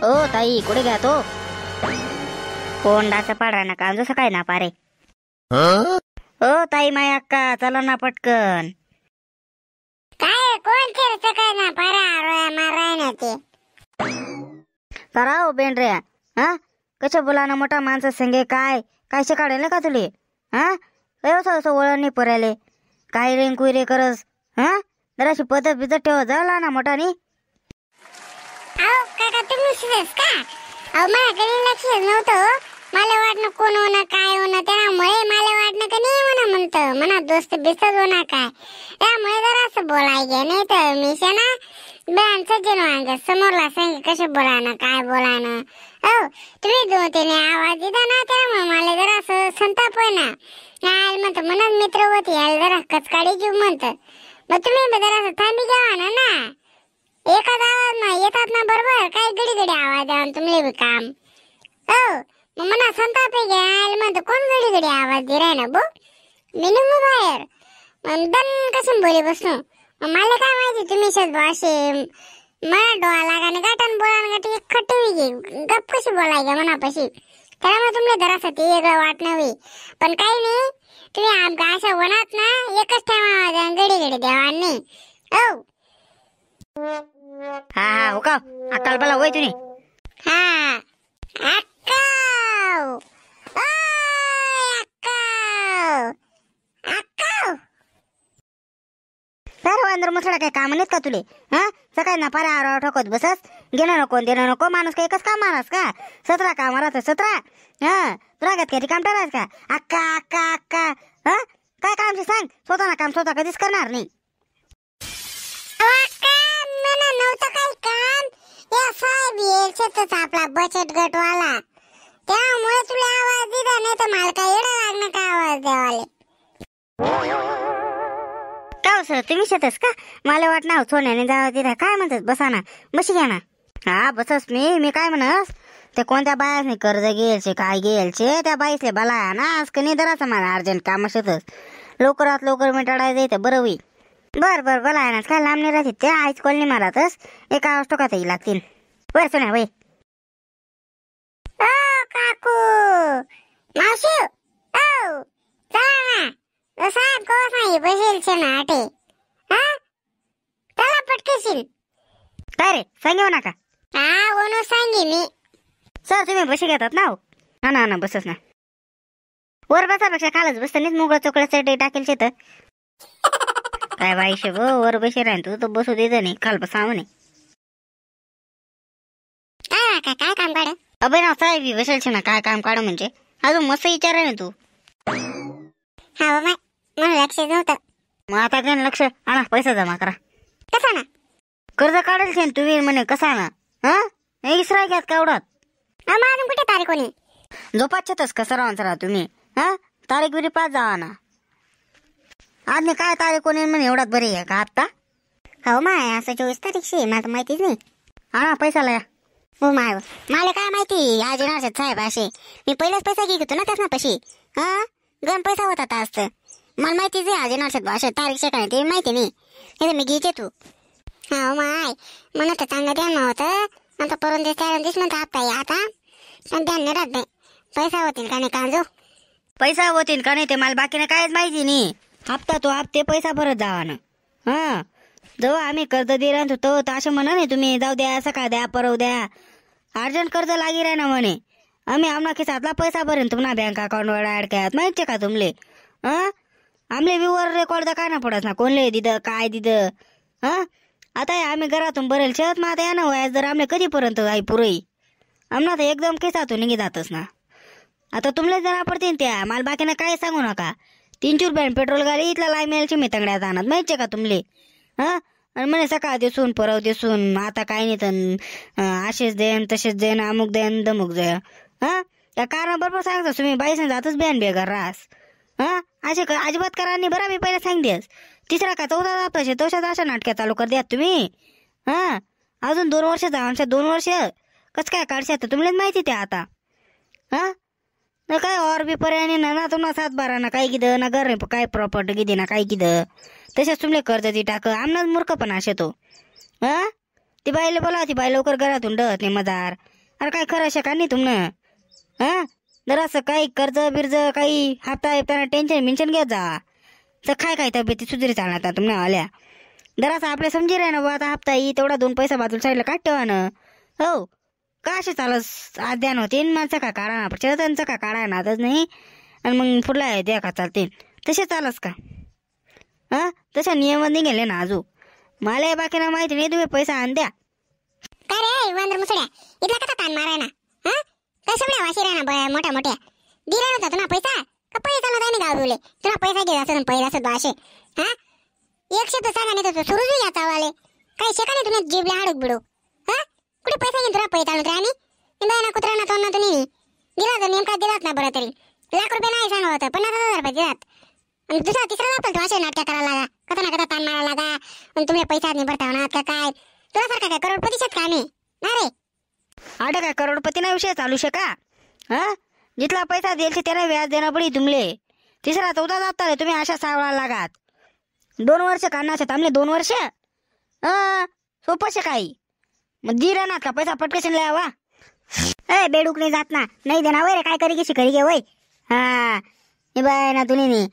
ओ ताई कुठे घ्या तो कोंडाचा पाडा ना का जसं काय ना पारे ओ ताई माय अक्का चला ना पटकन काय कोण खेळतं काय ना पारा आरोया माराय ना ते करा हो बेंड्रे हा कशा बोला ना मोठा माणसा संगे काय काय शिकाडेल ना का तुले हा असं असं वळण नाही परायले काय रे कुई रे करस हा जराशी पद्धत बिजत ठेव झाला ना मोठानी अहो काका तुम्ही शिकस का अहो माझ्याकडे लक्ष नव्हतं मला वाटणं कोण होणं काय होणं त्यामुळे मला वाटणं का नाही म्हणा म्हणतं मना दोस्त बिस्तच होणार काय त्यामुळे जरा असं बोलायचे नाही तर मी ना बॅन सज्जन वांग समोरला सांग कसे बोलाना काय बोलाना हो तुम्ही दोन तीन आवाज दिला ना त्यामुळे मला जरा असं संताप होय ना यायला म्हणतं मनात मित्र होते यायला जरा कचकाडी जीव म्हणतं मग तुम्ही जरा असं थांबी घ्यावा ना एखादा आवाज ना येतात ना बरोबर काय घडी घडी आवाज द्यावा तुमले बी काम हो मग मना संताप घ्यायला म्हणतं कोण घडी घडी आवाज दे राय ना बो मी निघू बाहेर मग दन कसं बोली बसलो मला काय माहिती तुम्ही असे मला डोळा लागाने गाठन बोलान गाठी एक खटवी घे गप कशी बोलायच्या मनापाशी त्यामुळे तुमले जरासं ते वेगळं वाटणं वे पण काही नाही तुम्ही आमका अशा वनात ना एकच ठेवा घडी घडी द्यावा नाही हो हा हा हो का अक्काल बला होय तुम्ही हा अक्काव ओय अक्काव अक्काव सर्व अंदर मसळा काय काम नाहीत का तुले हा सकाळी ना पारा आरो ठोकत बसस घेणं नको देणं नको माणूस काय एकच काम मारस का 17 काम राहत 17 हा तुला काय काम टाळास का अक्का अक्का अक्का हा काय काम सांग स्वतः काम स्वतः कधीच करणार नाही नव्हतं काही काम या साहेब येलच आपला बचत गट वाला त्यामुळे तुला आवाज दिला नाही तर मला काय येडा लागणार का आवाज द्यावाले काय सर तुम्ही शेतस का मला वाट ना सोन्याने जावं तिथे काय म्हणतात बसा ना बशी घ्या ना हा बसस मी काय म्हणस ते कोणत्या बायाने कर्ज घेयचे काय घेयचे त्या बाईसले बला ना आज कधी दराचं मला अर्जंट काम शेतस लवकरात लवकर मिटाडायचं येतं बरं होई बर बोला आहे ना काय लांब नाही राहते त्या आईच कॉलनी मारातच एका वाजता का ताई लागतील बर सोन्या वय ओ काकू मावशी ओ चला ना साहेब कोस नाही बसेल छे ना आटे हा चला पटकेशील काय रे सांगेव नका हा ओनो सांगी मी सर तुम्ही बशी घेतात ना हा ना बसच ना वर बसापेक्षा खालच बसत नाहीच मोगळा चोकळा चढ टाकेल शेत काय बाई शेब वर बशी राहीन तू तर बसू देत नाही खाल बसा म्हणे काय काम काढ अबे ना साहेब बसेल छे ना काय काम काढ म्हणजे अजून मस्त विचार आहे ना तू हा बाय मला लक्ष नव्हतं मग आता काय लक्ष आणा पैसा जमा करा कसा ना कर्ज काढेल छे तुम्ही म्हणे कसा ना हा इसरा घ्यात कावडात अजून कुठे तारीख कोणी झोपात छतस कसं राहा तुम्ही हा तारीख बिरी पाच जावा ना आज नाही काय तारीख कोणी म्हणे एवढाच बरी आहे का आता हो माय असं 24 तारीखशी मला माहितीच नाही आणा पैसा लया हो माय मला काय माहिती आज येणार साहेब असे मी पहिलेच पैसा घेतो ना त्याच ना पशी हा गण पैसा होता आता असतं मला माहितीच आहे आज येणार असे तारीख काय ते माहिती नाही मी घेते तू हा माय म्हणत चांगलं ध्यान होतं आता परत दिस म्हणता हप्ता आता पण ध्यान नाही राहत नाही पैसा होतील का नाही कांजो पैसा होतील का नाही ते मला बाकीने कायच माहिती नाही हप्ता तो हप्ते पैसा भरत जावा ना हा जेव्हा आम्ही कर्ज दिला तो असं म्हणा नाही तुम्ही जाऊ द्या सकाळ द्या परव द्या अर्जंट कर्ज लागी राह ना म्हणे आम्ही आमना खिसातला पैसा भरेन तुम्हाला बँक अकाउंटवर ऍड काय माहिती का तुमले आमले व्यूवर रेकॉर्ड काय ना पडत ना कोणले दिदं काय दिदं आता आम्ही घरातून भरेल शेत मग आता या ना व्याज जर आमले कधीपर्यंत आई पुरई आमना तर एकदम खिसातून निघी जातच ना आता तुमले जरा पडतील त्या मला बाकीनं काय सांगू नका 300 रुपये पेट्रोल गाडी इथला लाई मिळायची मी तंगड्यात आणत माहिती का तुमले आणि म्हणे सकाळ दिसून परव दिसून आता काय नाही तर असेच देन तसेच देन अमुक देन दमुक दे त्या कारण बरोबर सांगतो तुम्ही बाईसन जातच बेन बेगर रास असे अजिबात करा नाही बरं मी पहिले सांग देस तिसरा का चौथा जातोय तशाच अशा नाटक्या चालू कर द्या तुम्ही अजून 2 वर्ष जाऊन 2 वर्ष कस काय काढशात तुम्हालाच माहिती ते आता ना काय और बी पर्याय ना तुम्हाला 7-12 ना काय किद ना घर काय प्रॉपर्टी किती ना काय किद तसेच तुमले कर्ज दी टाक आमनाच मूर्खपणा असे तो ती बाईला बोला, ती बाई लवकर घरातून डहत नाही मदार. अरे काय खरं शका नाही तुमनं. हा जरासं काही कर्ज बिर्ज काही हप्ता येताना टेन्शन मिन्शन घेत जा. तर काय तब्येती सुधरी चालणार तुम्हाला आल्या. जरासं आपल्या समजी राह ना बा, आता हप्ता येई तेवढा 2 पैसा बाजूला साईडला काढ ठेवा ना. हो का असे चालस अध्यान होते माणसं का काढा ना चरतांचं का काढा ना आताच नाही. आणि मग पुढला द्या का चालते तसे चालस का. हा तशा नियम निघेले ना अजून मला बाकीना माहिती नाही. तुम्ही पैसा आण द्या. काय रे वांदर मुसड्या इथला कसा ताण माराय ना. हा काय सगळ्या वाशी राहणार बया मोठ्या मोठ्या दिला होता तुला पैसा का पैसा ना त्याने गाव बोले तुला पैसा घे असं पहिला असं असे. हा एक शब्द सांगा नाही तर सुरू घ्या चावाले काही शेका नाही तुम्ही जीबले हाडूक बिडू. हा कुठे पैसा घेऊन तुला पैसा आणून आम्ही ना कुत्रा ना तो ना तुम्ही दिला तर नेमका दिलात ना बरं तरी ₹1,00,000 नाही सांगा होतं 50,000 दिलात. आणि दुसरा तिसरा वापरतो तो असे नाटक करायला लागा कथा ना कथा ताण मारायला लागा. आणि तुम्ही पैसा नाही भरता होणार का काय तुला सारखा काय करोडपती शेत का आम्ही ना रे. आठ काय करोडपती ना विषय चालू शका. हा जिथला पैसा देईल त्याला व्याज देणं पडी तुमले. तिसरा चौथा जाता तुम्ही अशा सावळा लागात. 2 वर्ष काढण्याचे थांबले 2 वर्ष. सोपं शे काही मग दी राहणार का पैसा पटकेशन लिहावा. ए बेडूक नाही जात ना नाही देणार वय रे काय करी की करी गे वय. हा हे बाय ना तुने नी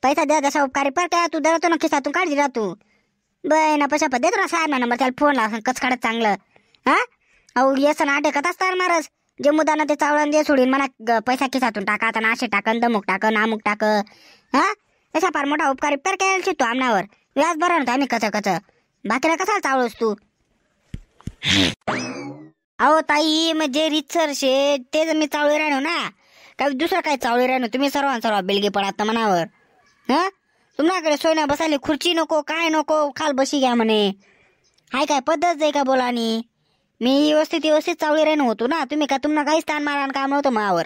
पैसा द्या तसा उपकारी पर काय तू दरतो ना खिसातून काढली राह तू. बाय ना पैसा देतो ना साहेब ना नंबर त्याला फोन लाव कच काढत चांगलं. हा अहो येसन आटे कथाच तार मारस जे मुदाना ते चावळण दे सोडीन मला पैसा खिसातून टाका आता नाशे टाकन दमुक टाकन नामुक टाक. हा तसा फार मोठा उपकारी पर काय शिकतो आमनावर व्याज बरा ना आम्ही कच बाकीला कसा चावळस तू. अहो ताई मग जे रितसर शे तेच मी चावळे राहणो ना काय दुसरं काय चावळे राहणो. तुम्ही सर्व बिलगे पडात ना मनावर. हा तुम्हाकडे सोयना बसायला खुर्ची नको काय नको खाल बशी घ्या म्हणे. हाय काय पद्धत जाई का बोलानी. मी व्यवस्थित चावळे राहणं होतो ना. तुम्ही का तुम्हाला काहीच ताण मारा काम नव्हतं मावर.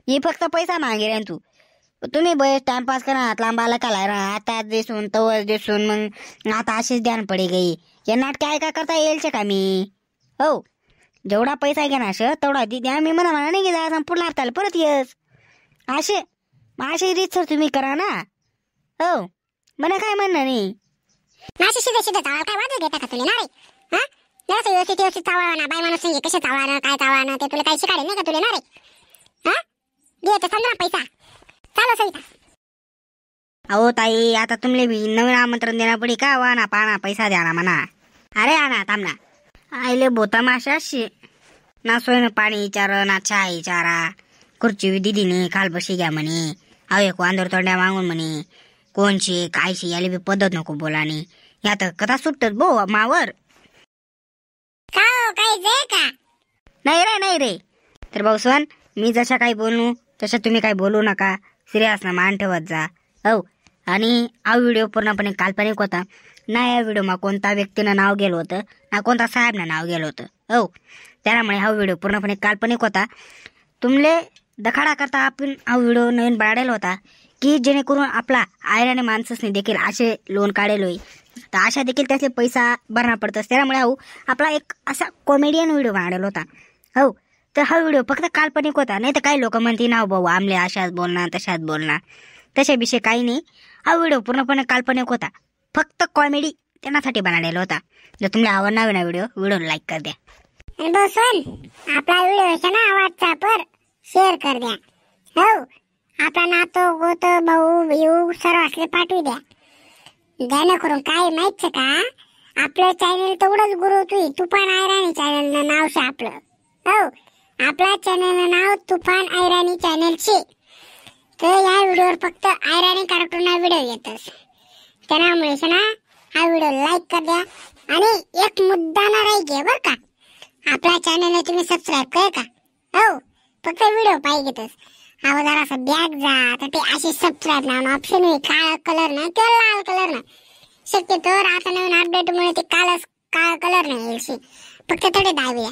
मी फक्त पैसा मागे राहीन तू तुम्ही बस टाइमपास करा हात लांबाला काला राहा आता दिसून तवस दिसून मग आता अशीच ध्यान पडे गई. या नाटके ऐका करता येईल शे का मी. हो जेवढा पैसा घे ना असं तेवढा द्या मी म्हणा नाही की जा पुढला हप्ताला परत येस असे रीत सर तुम्ही करा ना. हो मला काय म्हणणं नाही. नाशी शिदे चावळ काय वाजत घेता का तुम्ही ना रे. हा जरा व्यवस्थित चावळा ना बाय माणूस कसे चावळा काय चावळा ते तुला काही शिकाडे नाही का तुला ना रे. हा दे तर समजा पैसा चालो सविता. अहो ताई आता तुमले बी नवीन आमंत्रण देणार पडी का वाना पाना पैसा द्या ना म्हणा. अरे आणा थांबना आईले बोता माशाशी ना सोयनं पाणी विचार ना चहा विचारा खुर्ची दिदीने खाल बशी घ्या म्हणे. अहो एक वांदर तोंड्या मागून म्हणे कोणची कायशी याले बी पद्धत नको बोलानी. यात कथा सुटत बो मावर. काय जे का नाही रे तर भाऊसवान मी जशा काही बोलू तशा तुम्ही काही बोलू नका. सिरियस ना मान ठेवत जा. हो आणि हा व्हिडिओ पूर्णपणे काल्पनिक होता ना. या व्हिडिओमा कोणता व्यक्तीनं नाव गेलं होतं ना कोणता साहेबनं नाव गेलं होतं. हो त्यामुळे हा व्हिडिओ पूर्णपणे काल्पनिक होता. तुमले दखाडा करता आपण हा व्हिडिओ नवीन बनवलेला होता की जेणेकरून आपला आयराने माणसाने देखील असे लोन काढेल होई तर अशा देखील त्याचे पैसा भरणा पडतात. त्यामुळे हा आपला एक असा कॉमेडियन व्हिडिओ बनवलेला होता. हो तर हा व्हिडिओ फक्त काल्पनिक होता. नाही तर काही लोक म्हणते ना भाऊ आमले अशाच बोलणार तशाच बोलणार तशा विषय काही नाही. हा व्हिडिओ पूर्णपणे काल्पनिक होता फक्त कॉमेडी त्यांच्यासाठी बनवलेला होता. जर तुम्हाला आवडणार ना व्हिडिओ लाईक कर द्या. बसन आपला व्हिडिओ ना व्हॉट्सअपवर शेअर कर द्या. हो आपला नातो गोत भाऊ भिऊ सर्व असले पाठवू द्या. द्यानं करून काय माहित का आपलं चॅनल तेवढंच गुरु तुफान आयराणी चॅनल नाव शे आपलं. हो आपला चॅनल नाव तुफान आयराणी चॅनल शे. तर या व्हिडिओवर फक्त आयराणी कार्टूनना व्हिडिओ येतस. त्यामुळे ना हा व्हिडिओ लाईक कर द्या. आणि एक मुद्दा ना राही घे बर का आपल्या चॅनलला तुम्ही सबस्क्राईब कर का. हो फक्त व्हिडिओ पाहिजेतच. हा जरा असं बॅग जा तर ते असे सबस्क्राईब ना ऑप्शन आहे काळा कलर ना किंवा लाल कलर ना शक्यतो आता नवीन अपडेट मुळे ते काळा कलर नाही येईल फक्त तडे दाबूया.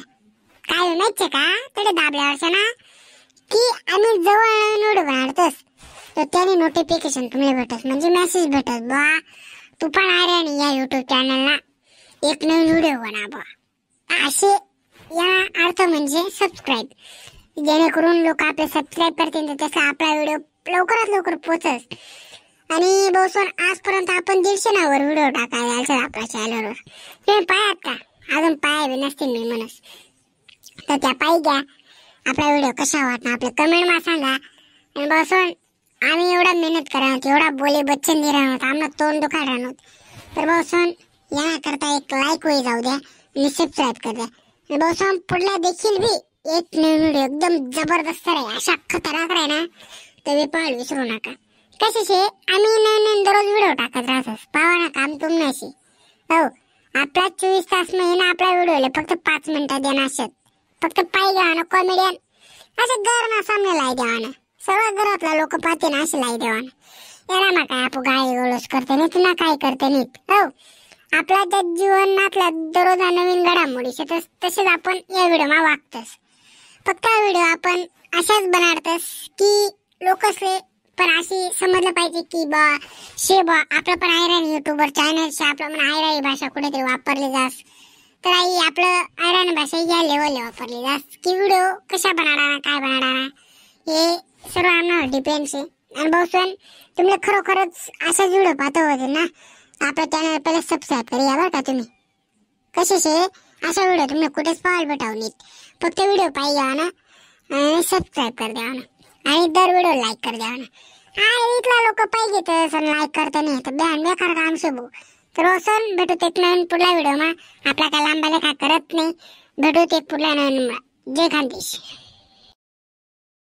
काय माहितीये का तडे दाबल्यावर ना की आम्ही जवळ नवीन व्हिडिओ बनवतोस तर त्याने नोटिफिकेशन तुम्हाला भेटत म्हणजे मेसेज भेटत बा तुफान आयराणी या युट्यूब चॅनलला एक नवीन व्हिडिओ बना बा असे या अर्थ म्हणजे सबस्क्राईब. जेणेकरून लोक आपले सबस्क्राईब करतील तसं आपला व्हिडिओ लवकरात लवकर पोहोचस. आणि बहुसोन आजपर्यंत आपण 150 व्हिडिओ टाकायला आपल्या चॅनलवर. तुम्ही पाहात का अजून पाया बी नसतील मी म्हणस. तर त्या पायी घ्या. आपला व्हिडिओ कसा वाटणार आपल्या कमेंट मा सांगा. आणि बसून आम्ही एवढा मेहनत करत एवढा बोले बच्चन दे राहत आम्हाला तोंड दुखा राहत. तर बसून या करता एक लाईक होई जाऊ द्या आणि सबस्क्राईब कर द्या. आणि बसून पुढला देखील बी एक नवीन व्हिडिओ एकदम जबरदस्त आहे अशा खतरनाक आहे ना तर मी पाहायला विसरू नका. कशाचे आम्ही नवीन दररोज व्हिडिओ टाकत राहतो. पावा ना काम तुमनाशी. हो आपला 24 तास महिना आपला व्हिडिओ फक्त 5 मिनिटं देणार असत. फक्त पाय घ्यावाना कॉमेडियन असे घर ना सामने लाई द्यावाना. सर्व घरातला लोक पाहते ना असे लाई द्यावाना. याला मग काय आपण गाळी गोळस करते नाही तुला काय करते नाही. हो आपला त्या जीवनातल्या दररोज नवीन घडामोडी तसेच आपण या व्हिडिओ वागतस. फक्त हा व्हिडिओ आपण अशाच बनाडतस की लोकसले पण अशी समजलं पाहिजे की बा शे बा आपलं पण आयराणी युट्यूबर चॅनल शे आपलं पण आयराणी भाषा कुठेतरी वापरली जास. तर आई आपलं आयराणी भाषा या लेवलला वापरली जास की व्हिडिओ कशा बनाडा काय बनाडा हे सर्व आम्हाला डिपेंड्स आहे. आणि बहुसन तुम्ही खरोखरच असाच व्हिडिओ पाहतो होते ना आपल्या चॅनल पहिले सबस्क्राईब करूया बरं का तुम्ही. कशाचे अशा व्हिडिओ तुम्ही कुठेच पाहायला भेटावं नाहीत. फक्त व्हिडिओ पाहिजे ना आणि सबस्क्राईब कर द्यावा ना आणि दर व्हिडिओ लाईक कर द्यावा ना. हा इथला लोक पाहिजे तर लाईक करता नाही तर बेहान बेकार काम सबू. तर असं भेटू एक नवीन पुढला व्हिडिओ मा आपला काय लांबाले काय करत नाही. भेटू एक पुढला नवीन जय खानदेश.